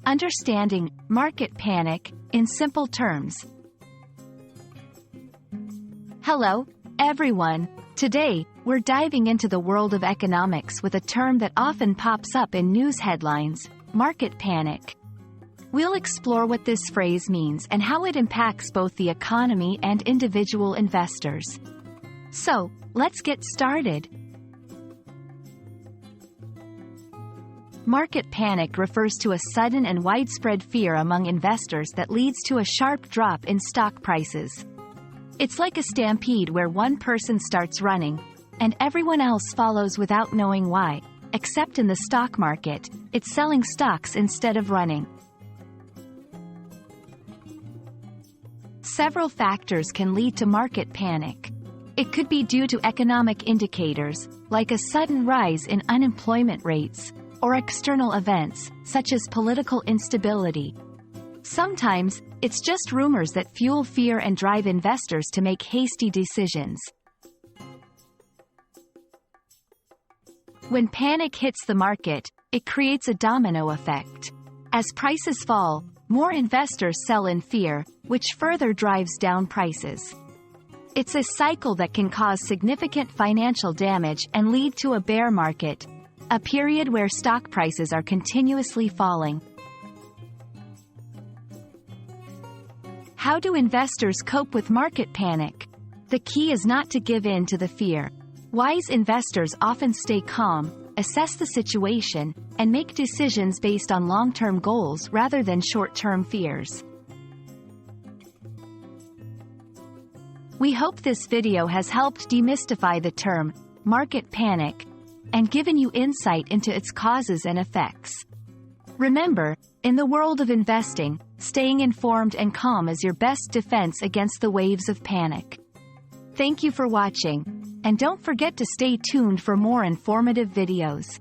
Understanding market panic in simple terms. Hello, everyone. Today, we're diving into the world of economics with a term that often pops up in news headlines: market panic. We'll explore what this phrase means and how it impacts both the economy and individual investors. So, let's get started. Market panic refers to a sudden and widespread fear among investors that leads to a sharp drop in stock prices. It's like a stampede where one person starts running, and everyone else follows without knowing why, except in the stock market, it's selling stocks instead of running. Several factors can lead to market panic. It could be due to economic indicators, like a sudden rise in unemployment rates, or external events, such as political instability. Sometimes, it's just rumors that fuel fear and drive investors to make hasty decisions. When panic hits the market, it creates a domino effect. As prices fall, more investors sell in fear, which further drives down prices. It's a cycle that can cause significant financial damage and lead to a bear market, a period where stock prices are continuously falling. How do investors cope with market panic? The key is not to give in to the fear. Wise investors often stay calm, assess the situation, and make decisions based on long-term goals rather than short-term fears. We hope this video has helped demystify the term market panic and given you insight into its causes and effects. Remember, in the world of investing, staying informed and calm is your best defense against the waves of panic. Thank you for watching, and don't forget to stay tuned for more informative videos.